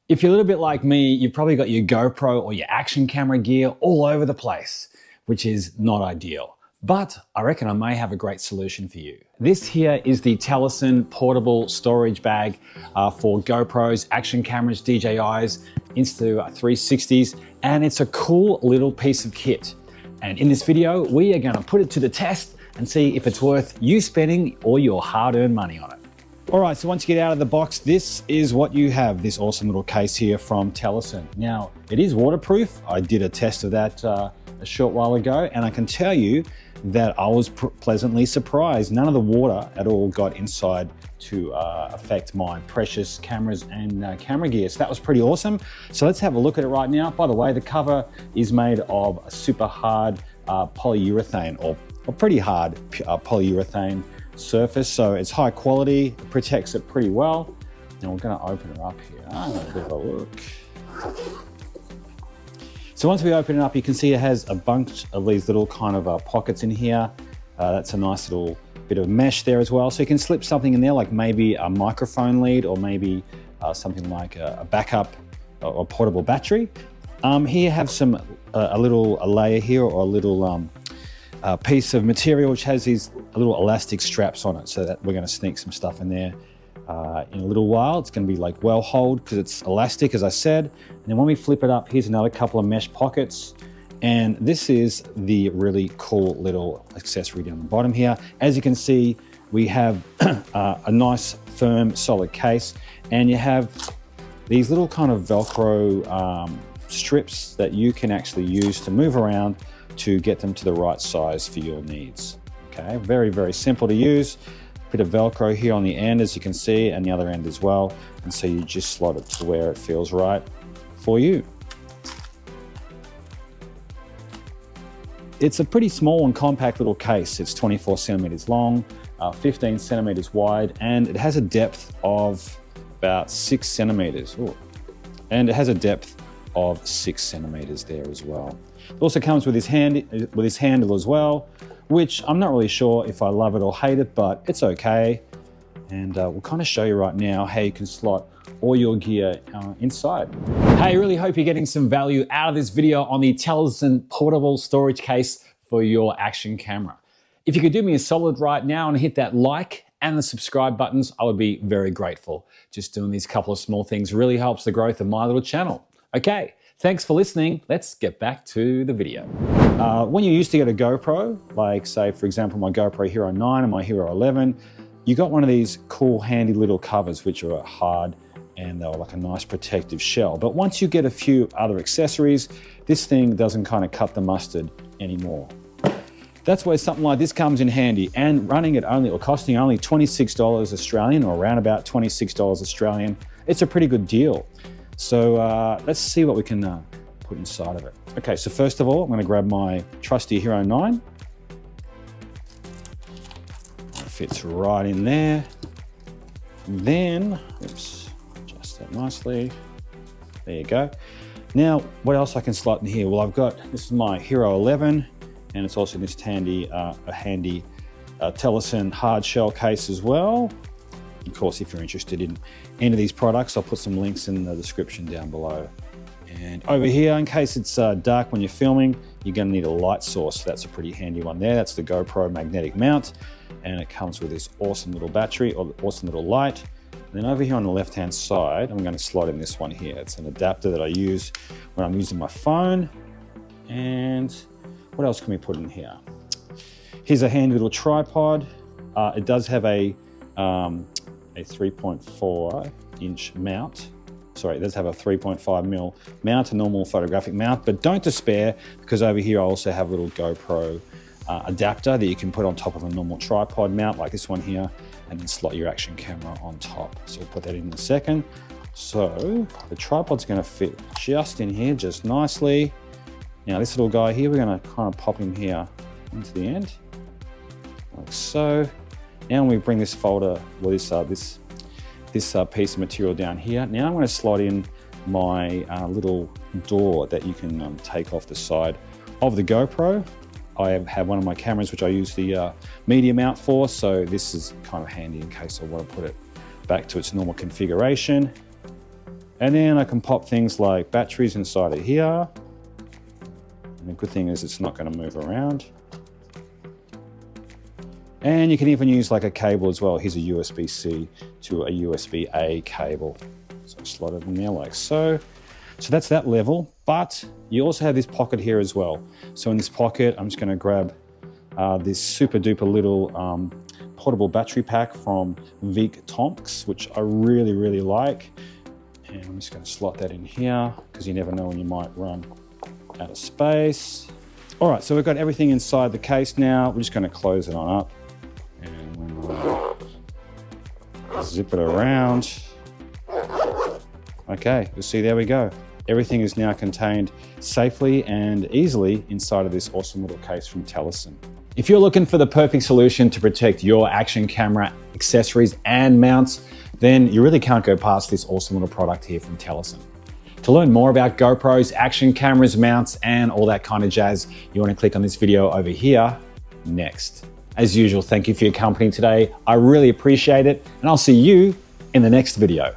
If you're a little bit like me, you've probably got your GoPro or your action camera gear all over the place, which is not ideal. But I reckon I may have a great solution for you. This here is the Telesin portable storage bag for GoPros, action cameras, DJIs, Insta 360s, and it's a cool little piece of kit. And in this video, we are gonna put it to the test and see if it's worth you spending all your hard-earned money on it. All right, so once you get out of the box, this is what you have, this awesome little case here from Telesin. Now, it is waterproof. I did a test of that a short while ago, and I can tell you that I was pleasantly surprised. None of the water at all got inside to affect my precious cameras and camera gear. So that was pretty awesome. So let's have a look at it right now. By the way, the cover is made of a super hard polyurethane, or a pretty hard polyurethane surface, so it's high quality, it protects it pretty well. Now we're going to open it up here. Have a bit of a look. So once we open it up, you can see it has a bunch of these little kind of pockets in here. That's a nice little bit of mesh there as well. So you can slip something in there, like maybe a microphone lead, or maybe something like a backup or portable battery. Here you have a layer here, or a little piece of material which has these little elastic straps on it, so that we're going to sneak some stuff in there in a little while. It's going to be like well hold because it's elastic, as I said. And then when we flip it up, here's another couple of mesh pockets, and this is the really cool little accessory down the bottom here. As you can see, we have a nice firm solid case, and you have these little kind of Velcro strips that you can actually use to move around to get them to the right size for your needs. Okay, very, very simple to use. Bit of Velcro here on the end, as you can see, and the other end as well. And so you just slot it to where it feels right for you. It's a pretty small and compact little case. It's 24 centimeters long, 15 centimeters wide, and it has a depth of about 6 centimeters. Ooh. And it has a depth of 6 centimeters there as well. It also comes with this handle as well, which I'm not really sure if I love it or hate it, but it's okay. And we'll kind of show you right now how you can slot all your gear inside. Hey, really hope you're getting some value out of this video on the Telesin portable storage case for your action camera. If you could do me a solid right now and hit that like and the subscribe buttons, I would be very grateful. Just doing these couple of small things really helps the growth of my little channel. Okay. Thanks for listening. Let's get back to the video. When you used to get a GoPro, like say, for example, my GoPro Hero 9 and my Hero 11, you got one of these cool, handy little covers, which are hard and they're like a nice protective shell. But once you get a few other accessories, this thing doesn't kind of cut the mustard anymore. That's where something like this comes in handy, and running it only, or costing only $26 Australian, or around about $26 Australian, it's a pretty good deal. So let's see what we can put inside of it. Okay, so first of all, I'm going to grab my trusty Hero 9. It fits right in there. Then, oops, adjust that nicely. There you go. Now, what else I can slot in here? Well, this is my Hero 11, and it's also this handy Telesin hard shell case as well. Of course, if you're interested in any of these products, I'll put some links in the description down below. And over here, in case it's dark when you're filming, you're going to need a light source. That's a pretty handy one there. That's the GoPro magnetic mount, and it comes with this awesome little battery, or awesome little light. And then over here on the left-hand side, I'm going to slot in this one here. It's an adapter that I use when I'm using my phone. And what else can we put in here? Here's a handy little tripod. It does have a 3.4 inch mount. Sorry, it does have a 3.5 mil mount, a normal photographic mount, but don't despair, because over here I also have a little GoPro adapter that you can put on top of a normal tripod mount like this one here, and then slot your action camera on top. So we'll put that in a second. So the tripod's going to fit just in here, just nicely. Now this little guy here, we're going to kind of pop him here into the end, like so. Now when we bring this folder, well, this piece of material down here, now I'm going to slot in my little door that you can take off the side of the GoPro. I have one of my cameras which I use the media mount for, so this is kind of handy in case I want to put it back to its normal configuration. And then I can pop things like batteries inside of here. And the good thing is it's not going to move around. And you can even use like a cable as well. Here's a USB-C to a USB-A cable. So slot it in there like so. So that's that level, but you also have this pocket here as well. So in this pocket, I'm just going to grab this super duper little portable battery pack from Vic Tonks, which I really, really like. And I'm just going to slot that in here because you never know when you might run out of space. All right, so we've got everything inside the case now. We're just going to close it on up and we'll zip it around. Okay, you'll see, there we go. Everything is now contained safely and easily inside of this awesome little case from Telesin. If you're looking for the perfect solution to protect your action camera accessories and mounts, then you really can't go past this awesome little product here from Telesin. To learn more about GoPros, action cameras, mounts, and all that kind of jazz, you want to click on this video over here next. As usual, thank you for your company today. I really appreciate it, and I'll see you in the next video.